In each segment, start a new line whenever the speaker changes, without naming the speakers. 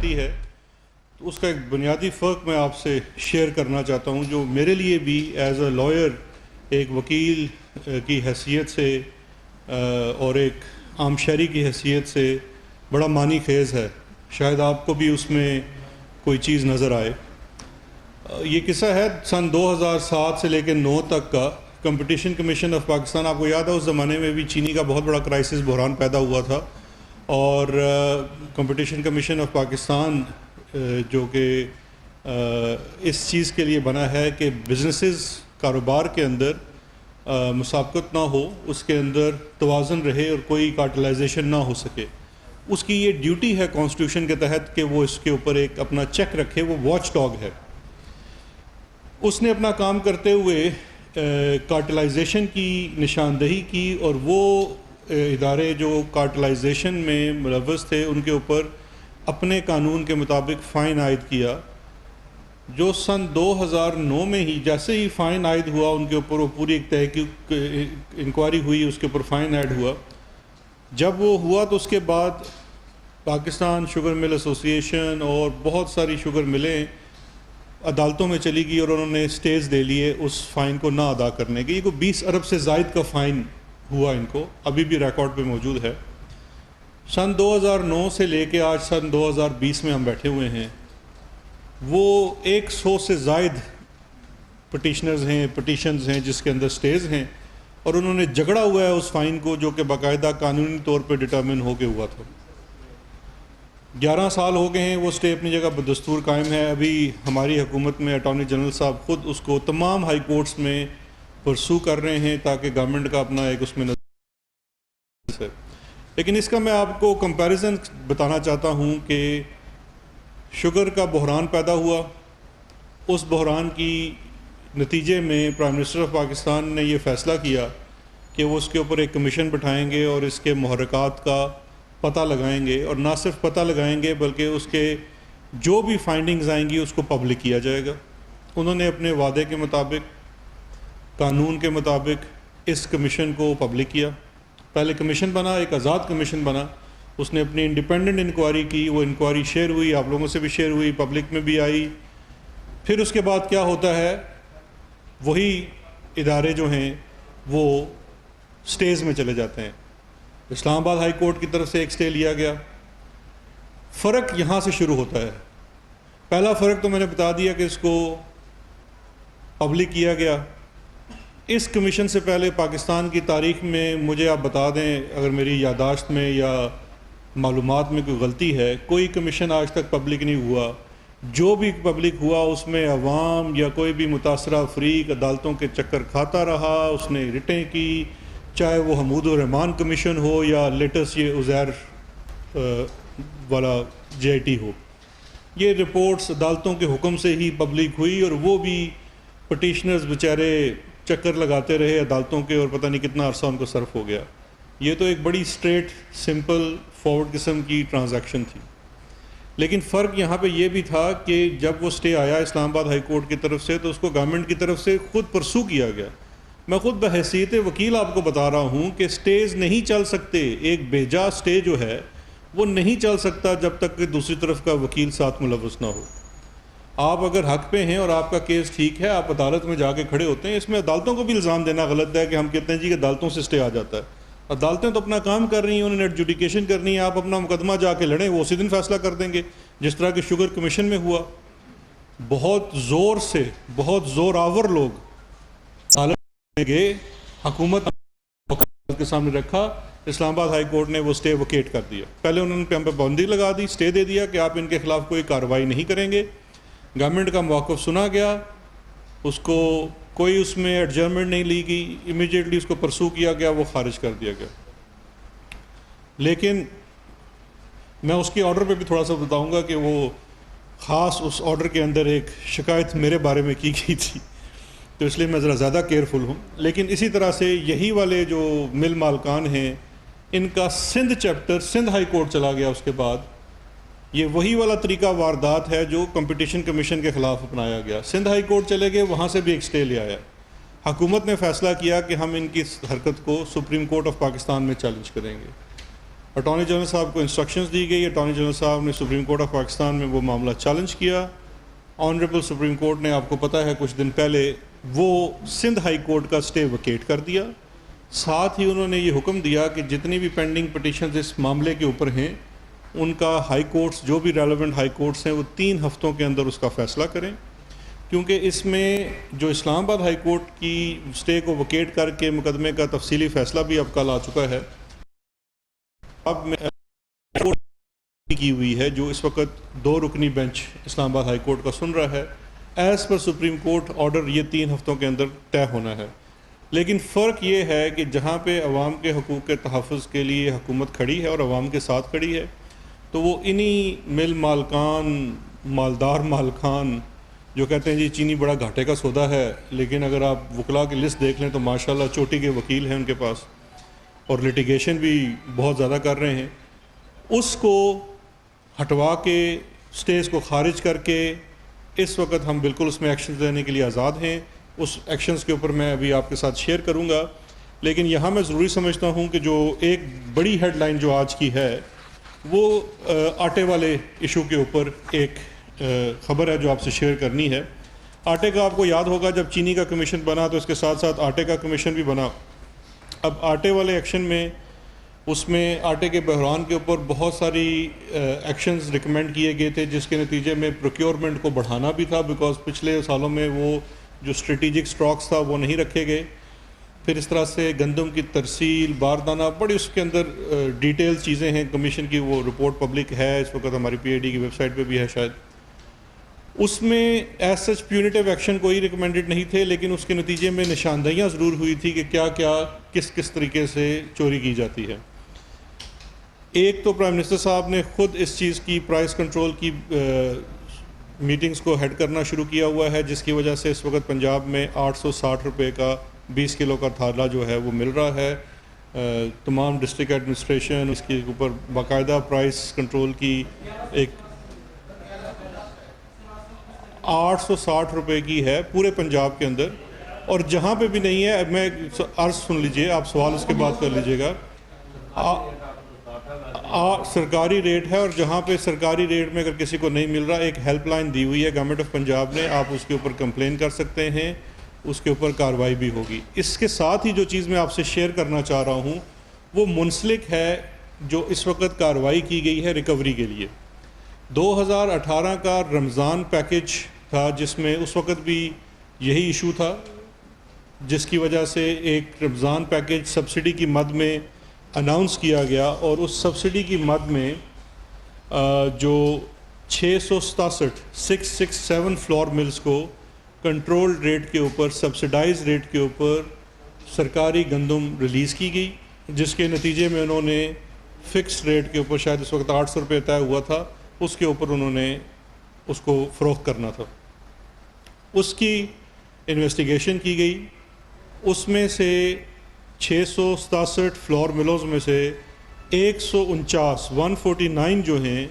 آتی ہے تو اس کا ایک بنیادی فرق میں آپ سے شیئر کرنا چاہتا ہوں، جو میرے لیے بھی ایز اے لائر، ایک وکیل کی حیثیت سے اور ایک عام شہری کی حیثیت سے بڑا معنی خیز ہے۔ شاید آپ کو بھی اس میں کوئی چیز نظر آئے۔ یہ قصہ ہے سن 2007 سے لے کے 9 تک کا۔ کمپٹیشن کمیشن آف پاکستان، آپ کو یاد ہے اس زمانے میں بھی چینی کا بہت بڑا کرائسس، بحران پیدا ہوا تھا، اور کمپٹیشن کمیشن آف پاکستان جو کہ اس چیز کے لیے بنا ہے کہ بزنسز، کاروبار کے اندر مسابقت نہ ہو، اس کے اندر توازن رہے اور کوئی کارٹلائزیشن نہ ہو سکے، اس کی یہ ڈیوٹی ہے کانسٹیٹیوشن کے تحت کہ وہ اس کے اوپر ایک اپنا چیک رکھے، وہ واچ ڈاگ ہے۔ اس نے اپنا کام کرتے ہوئے کارٹلائزیشن کی نشاندہی کی، اور وہ ادارے جو کارٹلائزیشن میں ملوث تھے ان کے اوپر اپنے قانون کے مطابق فائن عائد کیا، جو سن 2009 میں ہی جیسے ہی فائن عائد ہوا ان کے اوپر وہ پوری ایک تحقیق انکوائری ہوئی، اس کے اوپر فائن عائد ہوا۔ جب وہ ہوا تو اس کے بعد پاکستان شوگر مل ایسوسی ایشن اور بہت ساری شوگر ملیں عدالتوں میں چلی گئی، اور انہوں نے سٹیز دے لیے اس فائن کو نہ ادا کرنے کے۔ یہ کوئی 20 ارب سے زائد کا فائن ہوا ان کو، ابھی بھی ریکارڈ پہ موجود ہے۔ سن 2009 سے لے کے آج سن 2020 میں ہم بیٹھے ہوئے ہیں، وہ 100 سے زائد پٹیشنز ہیں جس کے اندر سٹیز ہیں، اور انہوں نے جھگڑا ہوا ہے اس فائن کو، جو کہ باقاعدہ قانونی طور پہ ڈٹرمن ہو کے ہوا تھا۔ 11 سال ہو گئے ہیں، وہ سٹے اپنی جگہ بدستور قائم ہے۔ ابھی ہماری حکومت میں اٹارنی جنرل صاحب خود اس کو تمام ہائی کورٹس میں پرسو کر رہے ہیں تاکہ گورنمنٹ کا اپنا ایک اس میں نظر ہے۔ لیکن اس کا میں آپ کو کمپیریزن بتانا چاہتا ہوں کہ شوگر کا بحران پیدا ہوا، اس بحران کی نتیجے میں پرائم منسٹر آف پاکستان نے یہ فیصلہ کیا کہ وہ اس کے اوپر ایک کمیشن بٹھائیں گے اور اس کے محرکات کا پتہ لگائیں گے، اور نہ صرف پتہ لگائیں گے بلکہ اس کے جو بھی فائنڈنگز آئیں گی اس کو پبلک کیا جائے گا۔ انہوں نے اپنے وعدے کے مطابق، قانون کے مطابق اس کمیشن کو پبلک کیا۔ پہلے کمیشن بنا، ایک آزاد کمیشن بنا، اس نے اپنی انڈیپینڈنٹ انکوائری کی، وہ انکوائری شیئر ہوئی، آپ لوگوں سے بھی شیئر ہوئی، پبلک میں بھی آئی۔ پھر اس کے بعد کیا ہوتا ہے، وہی ادارے جو ہیں وہ سٹیز میں چلے جاتے ہیں۔ اسلام آباد ہائی کورٹ کی طرف سے ایک سٹے لیا گیا۔ فرق یہاں سے شروع ہوتا ہے۔ پہلا فرق تو میں نے بتا دیا کہ اس کو پبلک کیا گیا۔ اس کمیشن سے پہلے پاکستان کی تاریخ میں، مجھے آپ بتا دیں اگر میری یادداشت میں یا معلومات میں کوئی غلطی ہے، کوئی کمیشن آج تک پبلک نہیں ہوا۔ جو بھی پبلک ہوا اس میں عوام یا کوئی بھی متاثرہ افریق عدالتوں کے چکر کھاتا رہا، اس نے رٹیں کی، چاہے وہ حمود الرحمان کمیشن ہو یا لیٹسٹ یہ عزیر والا JIT ہو۔ یہ رپورٹس عدالتوں کے حکم سے ہی پبلک ہوئی، اور وہ بھی پٹیشنرز بیچارے چکر لگاتے رہے عدالتوں کے، اور پتہ نہیں کتنا عرصہ ان کو صرف ہو گیا۔ یہ تو ایک بڑی اسٹریٹ، سمپل، فارورڈ قسم کی ٹرانزیکشن تھی۔ لیکن فرق یہاں پہ یہ بھی تھا کہ جب وہ سٹے آیا اسلام آباد ہائی کورٹ کی طرف سے تو اس کو گورنمنٹ کی طرف سے خود پرسو کیا گیا۔ میں خود بحیثیت وکیل آپ کو بتا رہا ہوں کہ سٹیز نہیں چل سکتے، ایک بیجا سٹے جو ہے وہ نہیں چل سکتا جب تک کہ دوسری طرف کا وکیل ساتھ ملوث نہ ہو۔ آپ اگر حق پہ ہیں اور آپ کا کیس ٹھیک ہے، آپ عدالت میں جا کے کھڑے ہوتے ہیں۔ اس میں عدالتوں کو بھی الزام دینا غلط ہے کہ ہم کہتے ہیں جی کہ عدالتوں سے سٹے آ جاتا ہے۔ عدالتیں تو اپنا کام کر رہی ہیں، انہوں نے ایڈجوڈیکیشن کرنی ہے، آپ اپنا مقدمہ جا کے لڑیں، وہ اسی دن فیصلہ کر دیں گے، جس طرح کہ شوگر کمیشن میں ہوا۔ بہت زور سے، بہت زور آور لوگ عدالت میں گئے، حکومت کے سامنے رکھا، اسلام آباد ہائی کورٹ نے وہ سٹے ویکیٹ کر دیا۔ پہلے انہوں نے ہم پہ پابندی لگا دی، سٹے دے دیا کہ آپ ان کے خلاف کوئی کارروائی نہیں کریں گے۔ گورنمنٹ کا موقف سنا گیا، اس کو کوئی اس میں ایڈجرمنٹ نہیں لی گئی، امیڈیٹلی اس کو پرسو کیا گیا، وہ خارج کر دیا گیا۔ لیکن میں اس کی آرڈر پہ بھی تھوڑا سا بتاؤں گا کہ وہ خاص اس آرڈر کے اندر ایک شکایت میرے بارے میں کی گئی تھی، تو اس لیے میں ذرا زیادہ کیئرفل ہوں۔ لیکن اسی طرح سے یہی والے جو مل مالکان ہیں، ان کا Sindh chapter Sindh high court چلا گیا اس کے بعد۔ یہ وہی والا طریقہ واردات ہے جو کمپٹیشن کمیشن کے خلاف اپنایا گیا۔ سندھ ہائی کورٹ چلے گئے، وہاں سے بھی ایک سٹے لے آیا۔ حکومت نے فیصلہ کیا کہ ہم ان کی حرکت کو سپریم کورٹ آف پاکستان میں چیلنج کریں گے۔ اٹارنی جنرل صاحب کو انسٹرکشنز دی گئی. اٹارنی جنرل صاحب نے سپریم کورٹ آف پاکستان میں وہ معاملہ چیلنج کیا. آنریبل سپریم کورٹ نے, آپ کو پتہ ہے, کچھ دن پہلے وہ سندھ ہائی کورٹ کا اسٹے ویکیٹ کر دیا. ساتھ ہی انہوں نے یہ حکم دیا کہ جتنی بھی پینڈنگ پٹیشنز اس معاملے کے اوپر ہیں ان کا ہائی کورٹس, جو بھی ریلیونٹ ہائی کورٹس ہیں, وہ 3 ہفتوں کے اندر اس کا فیصلہ کریں, کیونکہ اس میں جو اسلام آباد ہائی کورٹ کی اسٹے کو ویکیٹ کر کے مقدمے کا تفصیلی فیصلہ بھی اب کل آ چکا ہے. اب میں کی ہوئی ہے جو اس وقت 2 رکنی بینچ اسلام آباد ہائی کورٹ کا سن رہا ہے. As per supreme court order یہ 3 ہفتوں کے اندر طے ہونا ہے. لیکن فرق یہ ہے کہ جہاں پہ عوام کے حقوق کے تحفظ کے لیے حکومت کھڑی ہے اور عوام کے ساتھ کھڑی ہے, تو وہ انہی مل مالکان, مالدار مالکان جو کہتے ہیں جی چینی بڑا گھاٹے کا سودا ہے, لیکن اگر آپ وکلاء کی لسٹ دیکھ لیں تو ماشاءاللہ چوٹی کے وکیل ہیں ان کے پاس اور لٹیگیشن بھی بہت زیادہ کر رہے ہیں, اس کو ہٹوا کے, سٹیز کو خارج کر کے اس وقت ہم بالکل اس میں ایکشنز لینے کے لیے آزاد ہیں. اس ایکشنز کے اوپر میں ابھی آپ کے ساتھ شیئر کروں گا. لیکن یہاں میں ضروری سمجھتا ہوں کہ جو ایک بڑی ہیڈ لائن جو آج کی ہے وہ آٹے والے ایشو کے اوپر ایک خبر ہے جو آپ سے شیئر کرنی ہے. آٹے کا آپ کو یاد ہوگا جب چینی کا کمیشن بنا تو اس کے ساتھ ساتھ آٹے کا کمیشن بھی بنا. اب آٹے والے ایکشن میں, اس میں آٹے کے بحران کے اوپر بہت ساری ایکشنز ریکمینڈ کیے گئے تھے, جس کے نتیجے میں پروکیورمنٹ کو بڑھانا بھی تھا, بیکاز پچھلے سالوں میں وہ جو اسٹریٹجک سٹاکس تھا وہ نہیں رکھے گئے. پھر اس طرح سے گندم کی ترسیل, باردانہ, بڑی اس کے اندر ڈیٹیل چیزیں ہیں. کمیشن کی وہ رپورٹ پبلک ہے اس وقت, ہماری پی آئی ڈی کی ویب سائٹ پہ بھی ہے شاید. اس میں ایز سچ پیونیٹیو ایکشن کوئی ریکمینڈڈ نہیں تھے, لیکن اس کے نتیجے میں نشاندہیاں ضرور ہوئی تھی کہ کیا کیا کس طریقے سے چوری کی جاتی ہے. ایک تو پرائم منسٹر صاحب نے خود اس چیز کی پرائس کنٹرول کی میٹنگز کو ہیڈ کرنا شروع کیا ہوا ہے, جس کی وجہ سے اس وقت پنجاب میں 860 روپے کا 20 کلو کا تھالا جو ہے وہ مل رہا ہے. تمام ڈسٹرکٹ ایڈمنسٹریشن اس کے اوپر باقاعدہ پرائس کنٹرول کی ایک 860 روپے کی ہے پورے پنجاب کے اندر, اور جہاں پہ بھی نہیں ہے, میں عرض سن لیجئے, آپ سوال اس کے بعد کر لیجئے گا. سرکاری ریٹ ہے, اور جہاں پہ سرکاری ریٹ میں اگر کسی کو نہیں مل رہا, ایک ہیلپ لائن دی ہوئی ہے گورنمنٹ آف پنجاب نے, آپ اس کے اوپر کمپلین کر سکتے ہیں, اس کے اوپر کارروائی بھی ہوگی. اس کے ساتھ ہی جو چیز میں آپ سے شیئر کرنا چاہ رہا ہوں وہ منسلک ہے جو اس وقت کارروائی کی گئی ہے ریکوری کے لیے. 2018 کا رمضان پیکج تھا, جس میں اس وقت بھی یہی ایشو تھا, جس کی وجہ سے ایک رمضان پیکج سبسڈی کی مد میں اناؤنس کیا گیا, اور اس سبسڈی کی مد میں جو 667 فلور ملز کو کنٹرول ریٹ کے اوپر, سبسڈائز ریٹ کے اوپر سرکاری گندم ریلیز کی گئی, جس کے نتیجے میں انہوں نے فکس ریٹ کے اوپر, شاید اس وقت 800 روپے طے ہوا تھا, اس کے اوپر انہوں نے اس کو فروخت کرنا تھا. اس کی انویسٹیگیشن کی گئی, اس میں سے 667 فلور ملوز میں سے 149 جو ہیں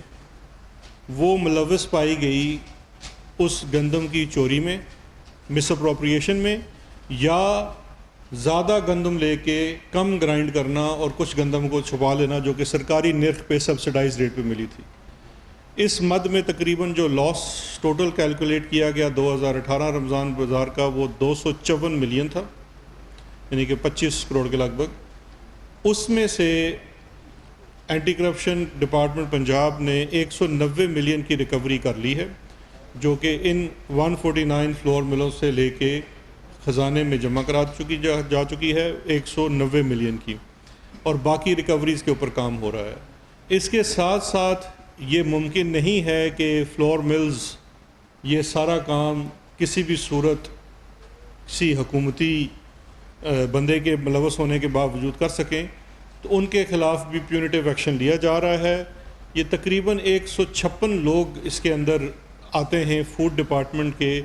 وہ ملوث پائی گئی اس گندم کی چوری میں, مس اپروپریشن میں, یا زیادہ گندم لے کے کم گرائنڈ کرنا اور کچھ گندم کو چھپا لینا جو کہ سرکاری نرخ پہ سبسڈائز ریٹ پہ ملی تھی. اس مد میں تقریباً جو لاس ٹوٹل کیلکولیٹ کیا گیا 2018 رمضان بازار کا وہ 254 ملین تھا, یعنی کہ 25 کروڑ کے لگ بھگ. اس میں سے اینٹی کرپشن ڈپارٹمنٹ پنجاب نے 190 ملین کی ریکوری کر لی ہے, جو کہ ان 149 فلور ملوں سے لے کے خزانے میں جمع کرا جا چکی ہے 190 ملین کی, اور باقی ریکوریز کے اوپر کام ہو رہا ہے. اس کے ساتھ ساتھ یہ ممکن نہیں ہے کہ فلور ملز یہ سارا کام کسی بھی صورت کسی حکومتی بندے کے ملوث ہونے کے باوجود کر سکیں, تو ان کے خلاف بھی پیونیٹیو ایکشن لیا جا رہا ہے. یہ تقریباً 156 لوگ اس کے اندر آتے ہیں فوڈ ڈپارٹمنٹ کے,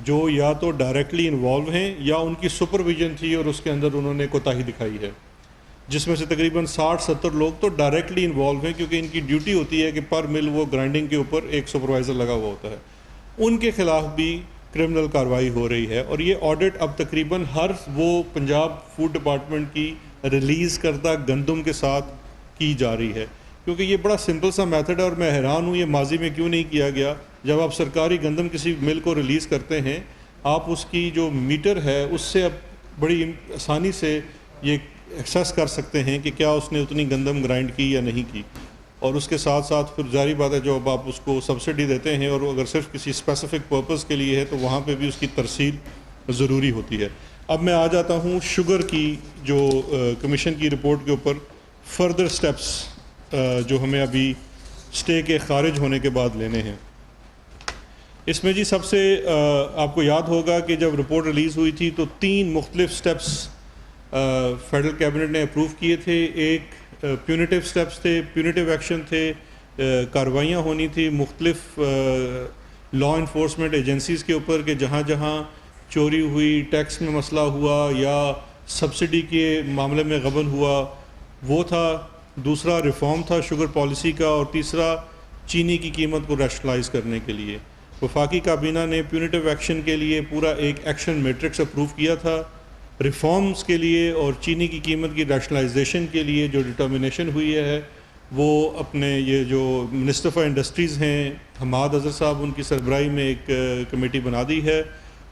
جو یا تو ڈائریکٹلی انوالو ہیں یا ان کی سپرویژن تھی اور اس کے اندر انہوں نے کوتاہی دکھائی ہے, جس میں سے تقریباً 60-70 لوگ تو ڈائریکٹلی انوالو ہیں, کیونکہ ان کی ڈیوٹی ہوتی ہے کہ پر مل وہ گرائنڈنگ کے اوپر ایک سپروائزر لگا ہوا ہوتا ہے. ان کے خلاف بھی کرمنل کارروائی ہو رہی ہے, اور یہ آڈٹ اب تقریباً ہر وہ پنجاب فوڈ ڈپارٹمنٹ کی ریلیز کردہ گندم کے ساتھ کی جا رہی ہے، کیونکہ یہ بڑا سمپل سا میتھڈ ہے اور میں حیران ہوں یہ ماضی میں کیوں نہیں کیا گیا۔ جب آپ سرکاری گندم کسی مل کو ریلیز کرتے ہیں، آپ اس کی جو میٹر ہے اس سے اب بڑی آسانی سے یہ ایکسیس کر سکتے ہیں کہ کیا اس نے اتنی گندم گرائنڈ کی یا نہیں کی، اور اس کے ساتھ ساتھ پھر ظاہری بات ہے جو اب آپ اس کو سبسڈی دیتے ہیں اور اگر صرف کسی اسپیسیفک پرپز کے لیے ہے تو وہاں پہ بھی اس کی ترسیل ضروری ہوتی ہے۔ اب میں آ جاتا ہوں شوگر کی جو کمیشن کی رپورٹ کے اوپر فردر سٹیپس جو ہمیں ابھی سٹے کے خارج ہونے کے بعد لینے ہیں۔ اس میں جی سب سے آپ کو یاد ہوگا کہ جب رپورٹ ریلیز ہوئی تھی تو 3 مختلف سٹیپس فیڈرل کیبنٹ نے اپروو کیے تھے۔ ایک پیونیٹیو سٹیپس تھے، پیونیٹیو ایکشن تھے، کارروائیاں ہونی تھی مختلف لا انفورسمنٹ ایجنسیز کے اوپر کہ جہاں جہاں چوری ہوئی، ٹیکس میں مسئلہ ہوا یا سبسڈی کے معاملے میں غبن ہوا وہ تھا۔ دوسرا ریفارم تھا شوگر پالیسی کا، اور تیسرا چینی کی قیمت کو ریشنلائز کرنے کے لیے وفاقی کابینہ نے پیونیٹیو ایکشن کے لیے پورا ایک ایکشن میٹرکس اپروو کیا تھا۔ ریفارمز کے لیے اور چینی کی قیمت کی ریشنلائزیشن کے لیے جو ڈٹرمنیشن ہوئی ہے وہ اپنے یہ جو منسٹر فار انڈسٹریز ہیں حماد اظہر صاحب، ان کی سربراہی میں ایک کمیٹی بنا دی ہے۔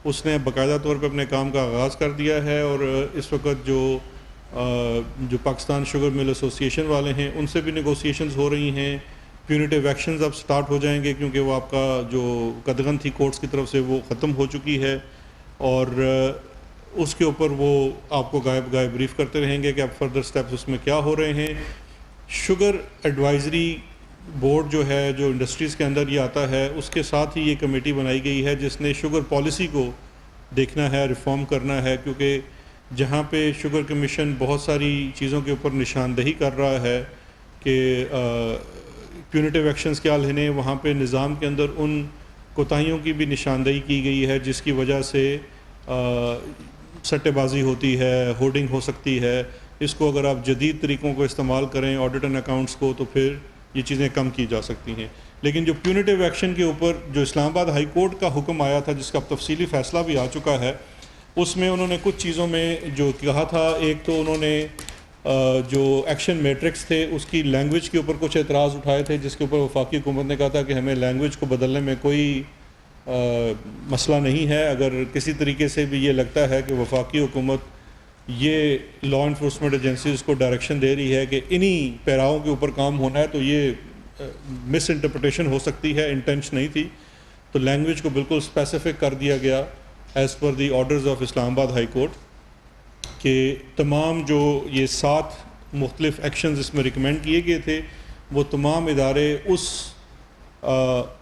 اس نے باقاعدہ طور پہ اپنے کام کا آغاز کر دیا ہے، اور اس وقت جو پاکستان شوگر مل ایسوسی ایشن والے ہیں ان سے بھی نیگوسیشنز ہو رہی ہیں۔ پیونیٹیو ایکشنز اب سٹارٹ ہو جائیں گے کیونکہ وہ آپ کا جو قدغن تھی کورٹس کی طرف سے وہ ختم ہو چکی ہے، اور اس کے اوپر وہ آپ کو گائب بریف کرتے رہیں گے کہ اب فردر سٹیپس اس میں کیا ہو رہے ہیں۔ شوگر ایڈوائزری بورڈ جو ہے جو انڈسٹریز کے اندر یہ آتا ہے، اس کے ساتھ ہی یہ کمیٹی بنائی گئی ہے جس نے شوگر پالیسی کو دیکھنا ہے، ریفارم کرنا ہے، کیونکہ جہاں پہ شوگر کمیشن بہت ساری چیزوں کے اوپر نشاندہی کر رہا ہے کہ پیونیٹیو ایکشنز کیا لینے، وہاں پہ نظام کے اندر ان کوتاہیوں کی بھی نشاندہی کی گئی ہے جس کی وجہ سے سٹے بازی ہوتی ہے، ہورڈنگ ہو سکتی ہے۔ اس کو اگر آپ جدید طریقوں کو استعمال کریں آڈٹ اینڈ اکاؤنٹس کو تو پھر یہ چیزیں کم کی جا سکتی ہیں۔ لیکن جو پیونیٹیو ایکشن کے اوپر جو اسلام آباد ہائی کورٹ کا حکم آیا تھا جس کا اب تفصیلی فیصلہ بھی آ چکا ہے، اس میں انہوں نے کچھ چیزوں میں جو کہا تھا، ایک تو انہوں نے جو ایکشن میٹرکس تھے اس کی لینگویج کے اوپر کچھ اعتراض اٹھائے تھے، جس کے اوپر وفاقی حکومت نے کہا تھا کہ ہمیں لینگویج کو بدلنے میں کوئی مسئلہ نہیں ہے۔ اگر کسی طریقے سے بھی یہ لگتا ہے کہ وفاقی حکومت یہ لا انفورسمنٹ ایجنسیز کو ڈائریکشن دے رہی ہے کہ انہی پیراؤں کے اوپر کام ہونا ہے تو یہ مس انٹرپریٹیشن ہو سکتی ہے، انٹینشن نہیں تھی، تو لینگویج کو بالکل اسپیسیفک کر دیا گیا as per the orders of Islamabad high court کہ تمام جو یہ 7 مختلف ایکشنز اس میں ریکمینڈ کیے گئے تھے وہ تمام ادارے اس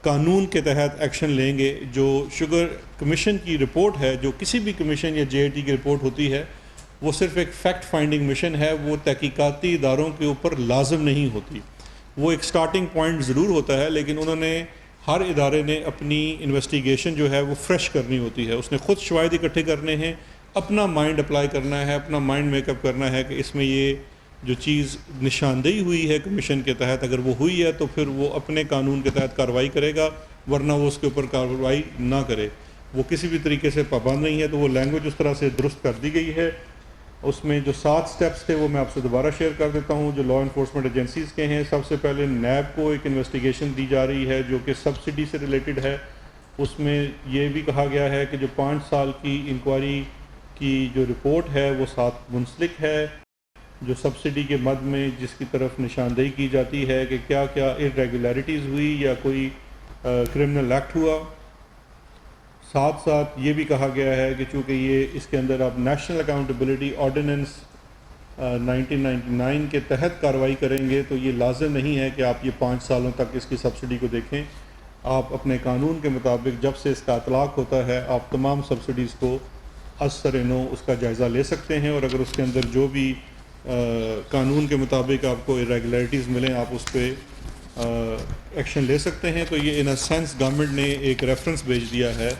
قانون کے تحت ایکشن لیں گے۔ جو شوگر کمیشن کی رپورٹ ہے، جو کسی بھی کمیشن یا JIT کی رپورٹ ہوتی ہے، وہ صرف ایک فیکٹ فائنڈنگ مشن ہے، وہ تحقیقاتی اداروں کے اوپر لازم نہیں ہوتی۔ وہ ایک سٹارٹنگ پوائنٹ ضرور ہوتا ہے، لیکن انہوں نے ہر ادارے نے اپنی انویسٹیگیشن جو ہے وہ فریش کرنی ہوتی ہے، اس نے خود شواہد اکٹھے کرنے ہیں، اپنا مائنڈ اپلائی کرنا ہے، اپنا مائنڈ میک اپ کرنا ہے کہ اس میں یہ جو چیز نشاندہی ہوئی ہے کمیشن کے تحت اگر وہ ہوئی ہے تو پھر وہ اپنے قانون کے تحت کارروائی کرے گا، ورنہ وہ اس کے اوپر کارروائی نہ کرے۔ وہ کسی بھی طریقے سے پابند نہیں ہے، تو وہ لینگویج اس طرح سے درست کر دی گئی ہے۔ اس میں جو 7 سٹیپس تھے وہ میں آپ سے دوبارہ شیئر کر دیتا ہوں جو لا انفورسمنٹ ایجنسیز کے ہیں۔ سب سے پہلے نیب کو ایک انویسٹیگیشن دی جا رہی ہے جو کہ سبسڈی سے ریلیٹڈ ہے۔ اس میں یہ بھی کہا گیا ہے کہ جو 5 سال کی انکوائری کی جو رپورٹ ہے وہ ساتھ منسلک ہے، جو سبسڈی کے مد میں جس کی طرف نشاندہی کی جاتی ہے کہ کیا کیا irregularities ہوئی یا کوئی کرمنل ایکٹ ہوا۔ ساتھ ساتھ یہ بھی کہا گیا ہے کہ چونکہ یہ اس کے اندر آپ نیشنل اکاؤنٹیبلٹی آرڈیننس 1999 کے تحت کارروائی کریں گے تو یہ لازم نہیں ہے کہ آپ یہ 5 سالوں تک اس کی سبسڈی کو دیکھیں۔ آپ اپنے قانون کے مطابق جب سے اس کا اطلاق ہوتا ہے آپ تمام سبسڈیز کو از سر نو اس کا جائزہ لے سکتے ہیں، اور اگر اس کے اندر جو بھی قانون کے مطابق آپ کو irregularities ملیں آپ اس پہ ایکشن لے سکتے ہیں۔ تو یہ ان اے سینس گورنمنٹ نے ایک ریفرنس بھیج دیا ہے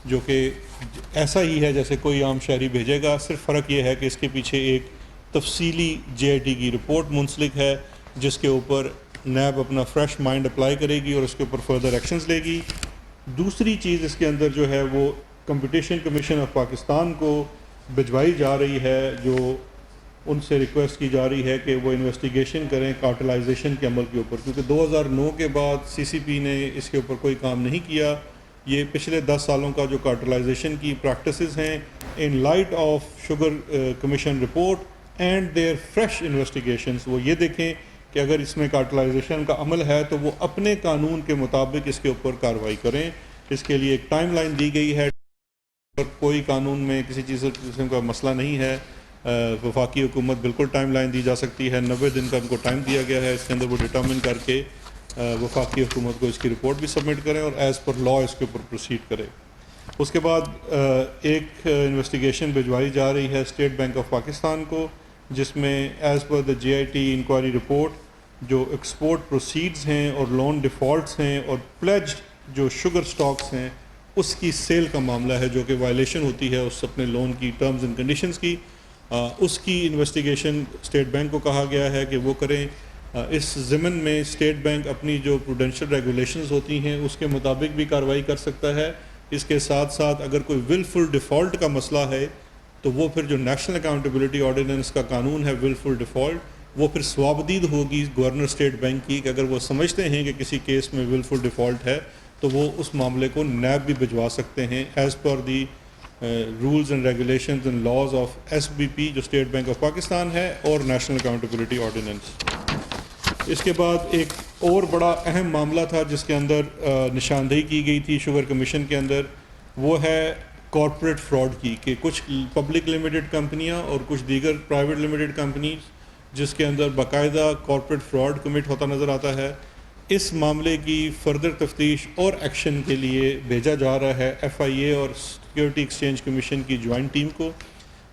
جو کہ ایسا ہی ہے جیسے کوئی عام شہری بھیجے گا، صرف فرق یہ ہے کہ اس کے پیچھے ایک تفصیلی JIT کی رپورٹ منسلک ہے جس کے اوپر نیب اپنا فریش مائنڈ اپلائی کرے گی اور اس کے اوپر فردر ایکشنز لے گی۔ دوسری چیز اس کے اندر جو ہے وہ کمپٹیشن کمیشن آف پاکستان کو بھجوائی جا رہی ہے جو ان سے ریکویسٹ کی جا رہی ہے کہ وہ انویسٹیگیشن کریں کارٹلائزیشن کے عمل کے اوپر، کیونکہ 2009 کے بعد سی سی پی نے اس کے اوپر کوئی کام نہیں کیا. یہ پچھلے 10 سالوں کا جو کارٹلائزیشن کی پریکٹسز ہیں in light of sugar commission report and their fresh investigations, وہ یہ دیکھیں کہ اگر اس میں کارٹلائزیشن کا عمل ہے تو وہ اپنے قانون کے مطابق اس کے اوپر کارروائی کریں. اس کے لیے ایک ٹائم لائن دی گئی ہے. کوئی قانون میں کسی قسم کا مسئلہ نہیں ہے. وفاقی حکومت بالکل ٹائم لائن دی جا سکتی ہے، 90 دن کا ان کو ٹائم دیا گیا ہے. اس کے اندر وہ ڈٹرمن کر کے وفاقی حکومت کو اس کی رپورٹ بھی سبمٹ کریں اور ایز پر لا اس کے اوپر پروسیڈ کریں. اس کے بعد ایک انویسٹیگیشن بھجوائی جا رہی ہے اسٹیٹ بینک آف پاکستان کو، جس میں as per the J I T inquiry report جو ایکسپورٹ پروسیڈز ہیں اور لون ڈیفالٹس ہیں اور پلیجڈ جو شوگر سٹاکس ہیں اس کی سیل کا معاملہ ہے، جو کہ وائلیشن ہوتی ہے اس اپنے لون کی ٹرمز اینڈ کنڈیشنز کی، اس کی انویسٹیگیشن اسٹیٹ بینک کو کہا گیا ہے کہ وہ کریں. اس ضمن میں اسٹیٹ بینک اپنی جو پروڈینشل ریگولیشنز ہوتی ہیں اس کے مطابق بھی کارروائی کر سکتا ہے. اس کے ساتھ ساتھ اگر کوئی ولفل ڈیفالٹ کا مسئلہ ہے تو وہ پھر جو نیشنل اکاؤنٹیبلٹی آرڈیننس کا قانون ہے ولفل ڈیفالٹ، وہ پھر سوابدید ہوگی گورنر اسٹیٹ بینک کی کہ اگر وہ سمجھتے ہیں کہ کسی کیس میں ولفل ڈیفالٹ ہے تو وہ اس معاملے کو نیب بھی بھجوا سکتے ہیں as per the rules and regulations and laws of S B P جو اسٹیٹ بینک آف پاکستان ہے اور نیشنل اکاؤنٹیبلٹی آرڈیننس. اس کے بعد ایک اور بڑا اہم معاملہ تھا جس کے اندر نشاندہی کی گئی تھی شوگر کمیشن کے اندر، وہ ہے کارپوریٹ فراڈ کی، کہ کچھ پبلک لمیٹڈ کمپنیاں اور کچھ دیگر پرائیویٹ لمیٹڈ کمپنیز جس کے اندر باقاعدہ کارپوریٹ فراڈ کمٹ ہوتا نظر آتا ہے. اس معاملے کی فردر تفتیش اور ایکشن کے لیے بھیجا جا رہا ہے ایف آئی اے اور سیکیورٹی ایکسچینج کمیشن کی جوائنٹ ٹیم کو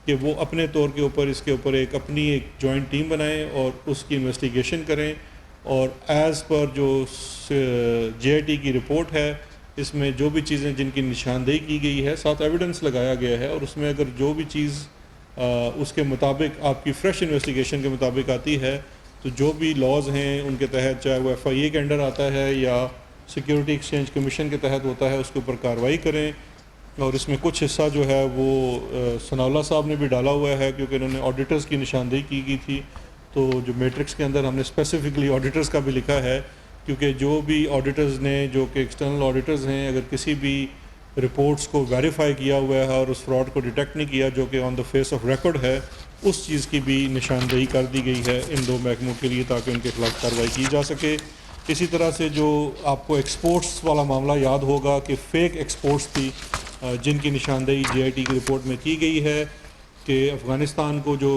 کہ وہ اپنے طور کے اوپر اس کے اوپر اپنی ایک جوائنٹ ٹیم بنائیں اور اس کی انویسٹیگیشن کریں. اور ایز پر جو جے آئی ٹی کی رپورٹ ہے اس میں جو بھی چیزیں جن کی نشاندہی کی گئی ہے ساتھ ایویڈنس لگایا گیا ہے، اور اس میں اگر جو بھی چیز اس کے مطابق آپ کی فریش انویسٹیگیشن کے مطابق آتی ہے تو جو بھی لاز ہیں ان کے تحت، چاہے وہ ایف آئی اے کے انڈر آتا ہے یا سیکیورٹی ایکسچینج کمیشن کے تحت ہوتا ہے، اس کے اوپر کارروائی کریں. اور اس میں کچھ حصہ جو ہے وہ ثناءاللہ صاحب نے بھی ڈالا ہوا ہے کیونکہ انہوں نے آڈیٹرز کی نشاندہی کی گئی تھی. تو جو میٹرکس کے اندر ہم نے اسپیسیفکلی آڈیٹرز کا بھی لکھا ہے، کیونکہ جو بھی آڈیٹرز نے جو کہ ایکسٹرنل آڈیٹرز ہیں اگر کسی بھی رپورٹس کو ویریفائی کیا ہوا ہے اور اس فراڈ کو ڈیٹیکٹ نہیں کیا جو کہ آن دا فیس آف ریکارڈ ہے، اس چیز کی بھی نشاندہی کر دی گئی ہے ان دو محکموں کے لیے تاکہ ان کے خلاف کارروائی کی جا سکے. اسی طرح سے جو آپ کو ایکسپورٹس والا معاملہ یاد ہوگا کہ فیک ایکسپورٹس تھی جن کی نشاندہی جے آئی ٹی کی رپورٹ میں کی گئی ہے کہ افغانستان کو جو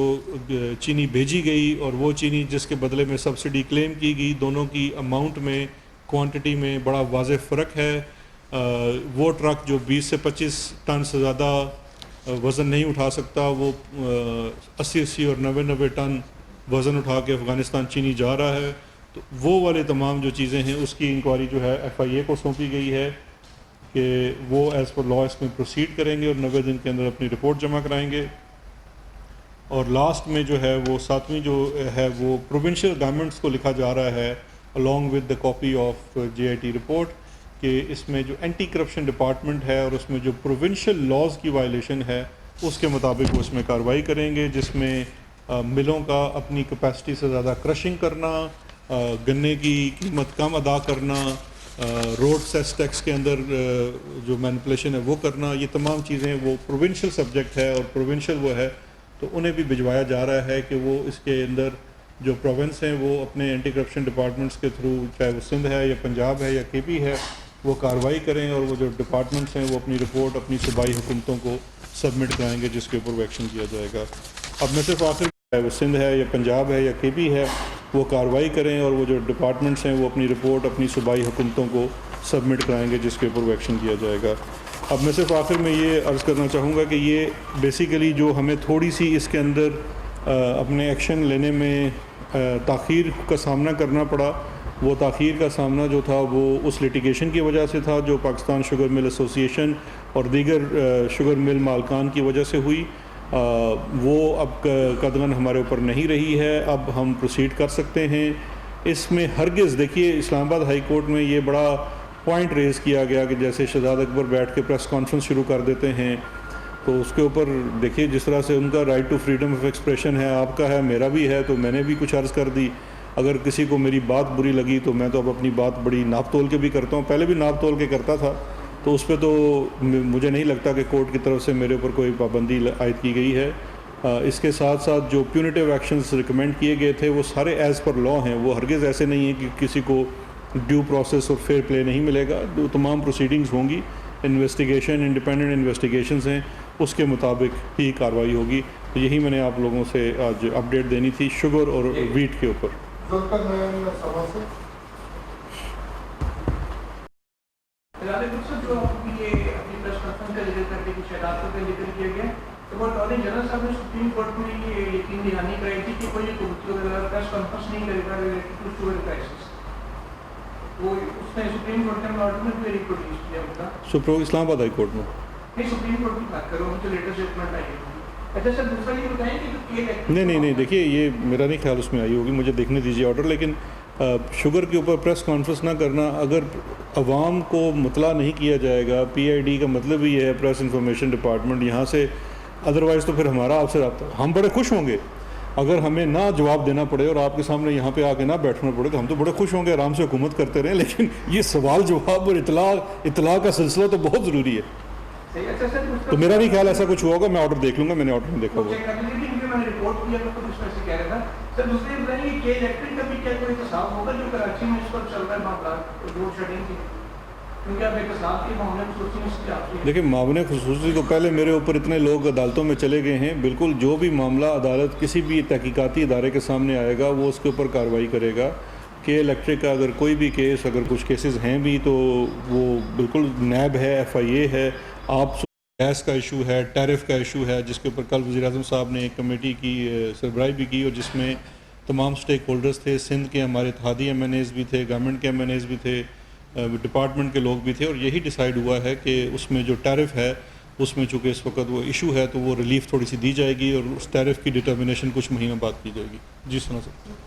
چینی بھیجی گئی اور وہ چینی جس کے بدلے میں سبسڈی کلیم کی گئی، دونوں کی اماؤنٹ میں کوانٹٹی میں بڑا واضح فرق ہے. وہ ٹرک جو 20 سے 25 ٹن سے زیادہ وزن نہیں اٹھا سکتا وہ 80 اور 90 ٹن وزن اٹھا کے افغانستان چینی جا رہا ہے. تو وہ والے تمام جو چیزیں ہیں اس کی انکوائری جو ہے ایف آئی اے کو سونپی گئی ہے کہ وہ ایز پر لا اس میں پروسیڈ کریں گے اور 90 دن کے اندر اپنی رپورٹ جمع کرائیں گے. اور لاسٹ میں جو ہے وہ 7ویں جو ہے وہ پروونشل گورنمنٹس کو لکھا جا رہا ہے along with the copy of J I T report کہ اس میں جو اینٹی کرپشن ڈپارٹمنٹ ہے اور اس میں جو پروونشل لاز کی وائلیشن ہے اس کے مطابق وہ اس میں کارروائی کریں گے، جس میں ملوں کا اپنی کیپیسٹی سے زیادہ کرشنگ کرنا، گنے کی قیمت کم ادا کرنا، روڈ سیس ٹیکس کے اندر جو مینپولیشن ہے وہ کرنا، یہ تمام چیزیں وہ پروونشل سبجیکٹ ہے اور پروونشل وہ ہے تو انہیں بھی بھجوایا جا رہا ہے کہ وہ اس کے اندر جو پروونس ہیں وہ اپنے اینٹی کرپشن ڈپارٹمنٹس کے تھرو، چاہے وہ سندھ ہے یا پنجاب ہے یا کے پی ہے، وہ کارروائی کریں اور وہ جو ڈپارٹمنٹس ہیں وہ اپنی رپورٹ اپنی صوبائی حکومتوں کو سبمٹ کرائیں گے جس کے اوپر وہ ایکشن کیا جائے گا. اب میں صرف آخر چاہے وہ سندھ ہے یا پنجاب ہے یا کے پی ہے وہ کارروائی کریں اور وہ جو ڈپارٹمنٹس ہیں وہ اپنی رپورٹ اپنی صوبائی حکومتوں کو سبمٹ کرائیں گے جس کے اوپر وہ ایکشن کیا جائے گا. اب میں صرف آخر میں یہ عرض کرنا چاہوں گا کہ یہ بیسیکلی جو ہمیں تھوڑی سی اس کے اندر اپنے ایکشن لینے میں تاخیر کا سامنا کرنا پڑا، وہ تاخیر کا سامنا جو تھا وہ اس لیٹیگیشن کی وجہ سے تھا جو پاکستان شوگر مل ایسوسی ایشن اور دیگر شوگر مل مالکان کی وجہ سے ہوئی. وہ اب قدغن ہمارے اوپر نہیں رہی ہے، اب ہم پروسیڈ کر سکتے ہیں. اس میں ہرگز دیکھیے اسلام آباد ہائی کورٹ میں یہ بڑا پوائنٹ ریز کیا گیا کہ جیسے شہزاد اکبر بیٹھ کے پریس کانفرنس شروع کر دیتے ہیں تو اس کے اوپر دیکھیے جس طرح سے ان کا right to freedom of expression ہے، آپ کا ہے، میرا بھی ہے، تو میں نے بھی کچھ عرض کر دی. اگر کسی کو میری بات بری لگی تو میں تو اب اپنی بات بڑی ناپ تول کے بھی کرتا ہوں، پہلے بھی ناپ تول کے کرتا تھا، تو اس پہ تو مجھے نہیں لگتا کہ کورٹ کی طرف سے میرے اوپر کوئی پابندی عائد کی گئی ہے. اس کے ساتھ ساتھ جو پیونیٹیو ایکشنز ریکمینڈ کیے گئے تھے وہ سارے ایز پر لا ہیں، وہ ہرگز ایسے نہیں ہیں کہ کسی کو ڈیو پروسیس اور فیئر پلے نہیں ملے گا. تمام پروسیڈنگز ہوں گی، انویسٹیگیشن انڈیپینڈنٹ انویسٹیگیشنز ہیں، اس کے مطابق ہی کارروائی ہوگی. تو یہی میں نے آپ لوگوں سے آج اپڈیٹ دینی تھی شوگر اور ویٹ کے اوپر.
تو اٹارنی جنرل صاحب نے سپریم کورٹ میں یہ یقین دہانی کرائی تھی کہ کوئی پریس کانفرنس نہیں کرے گا ریلیٹڈ ٹو شوگر کرائسس. وہ اس نے سپریم کورٹ کے آرڈر میں بھی ریپروڈیوس کیا ہوگا
اسلام آباد ہائی کورٹ میں
نہیں، سپریم کورٹ کی بات کرو، مجھے لیٹسٹ اسٹیٹمنٹ آئی ہوگی. اچھا سر دوسرا یہ بتائیں کہ
نہیں دیکھیے یہ میرا نہیں خیال اس میں آئی ہوگی، مجھے دیکھنے دیجیے آرڈر. لیکن شوگر کے اوپر پریس کانفرنس نہ کرنا، اگر عوام کو مطلع نہیں کیا جائے گا، پی آئی ڈی کا مطلب ہی ہے پریس انفارمیشن ڈپارٹمنٹ یہاں سے، ادروائز تو پھر ہمارا آپ سے رابطہ. ہم بڑے خوش ہوں گے اگر ہمیں نہ جواب دینا پڑے اور آپ کے سامنے یہاں پہ آ کے نہ بیٹھنا پڑے، تو ہم تو بڑے خوش ہوں گے، آرام سے حکومت کرتے رہیں. لیکن یہ سوال جواب اور اطلاع کا سلسلہ تو بہت ضروری ہے. تو میرا نہیں خیال ایسا کچھ ہوا ہوگا، میں آرڈر دیکھ لوں گا، میں نے آرڈر نہیں دیکھا ہوگا. دیکھیں معاون خصوصی تو پہلے میرے اوپر اتنے لوگ عدالتوں میں چلے گئے ہیں، بالکل جو بھی معاملہ عدالت کسی بھی تحقیقاتی ادارے کے سامنے آئے گا وہ اس کے اوپر کارروائی کرے گا. کہ الیکٹرک کا اگر کوئی بھی کیس، اگر کچھ کیسز ہیں بھی تو وہ بالکل نیب ہے، ایف آئی اے ہے، آپ گیس کا ایشو ہے، ٹیرف کا ایشو ہے، جس کے اوپر کل وزیر اعظم صاحب نے ایک کمیٹی کی سربراہی بھی کی، اور جس میں تمام سٹیک ہولڈرز تھے، سندھ کے ہمارے اتحادی ایم این ایز بھی تھے، گورنمنٹ کے ایم این ایز بھی تھے، ڈپارٹمنٹ کے لوگ بھی تھے. اور یہی ڈیسائیڈ ہوا ہے کہ اس میں جو ٹیرف ہے اس میں چونکہ اس وقت وہ ایشو ہے تو وہ ریلیف تھوڑی سی دی جائے گی، اور اس ٹیرف کی ڈٹرمنیشن کچھ مہینوں بعد کی جائے گی. جی سنا سکتے ہیں.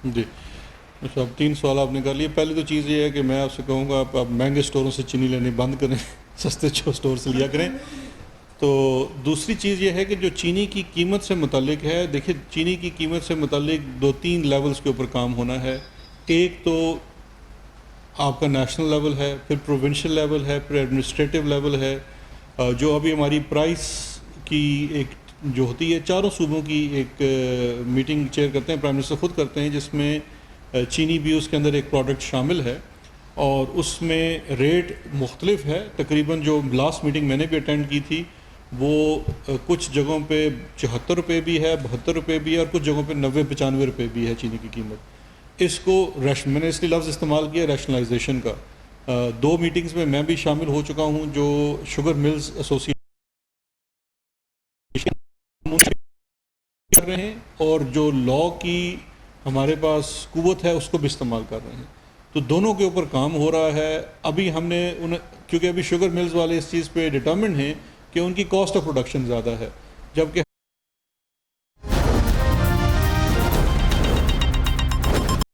جی اچھا، اب 3 سوال آپ نے کر لیے. پہلی تو چیز یہ ہے کہ میں آپ سے کہوں گا آپ مہنگے سٹوروں سے چینی لینے بند کریں، سستے سٹور سے لیا کریں. تو دوسری چیز یہ ہے کہ جو چینی کی قیمت سے متعلق ہے، دیکھیں چینی کی قیمت سے متعلق 2-3 لیولز کے اوپر کام ہونا ہے. ایک تو آپ کا نیشنل لیول ہے، پھر پروونشل لیول ہے، پھر ایڈمنسٹریٹو لیول ہے. جو ابھی ہماری پرائس کی ایک جو ہوتی ہے 4 صوبوں کی ایک میٹنگ چیئر کرتے ہیں، پرائم منسٹر خود کرتے ہیں، جس میں چینی بھی اس کے اندر ایک پروڈکٹ شامل ہے، اور اس میں ریٹ مختلف ہے. تقریباً جو لاسٹ میٹنگ میں نے بھی اٹینڈ کی تھی وہ کچھ جگہوں پہ 74 روپے بھی ہے، 72 روپے بھی ہے، اور کچھ جگہوں پہ 90-95 روپے بھی ہے چینی کی قیمت. اس کو میں نے اس لیے لفظ استعمال کیا ریشنلائزیشن کا. 2 میٹنگز میں میں بھی شامل ہو چکا ہوں، جو شوگر ملز ایسوسی کر رہے ہیں اور جو لا کی ہمارے پاس قوت ہے اس کو بھی استعمال کر رہے ہیں. تو دونوں کے اوپر کام ہو رہا ہے. ابھی ہم نے کیونکہ ابھی شوگر ملز والے اس چیز پہ ڈٹرمنڈ ہیں کہ ان کی کاسٹ آف پروڈکشن زیادہ ہے، جبکہ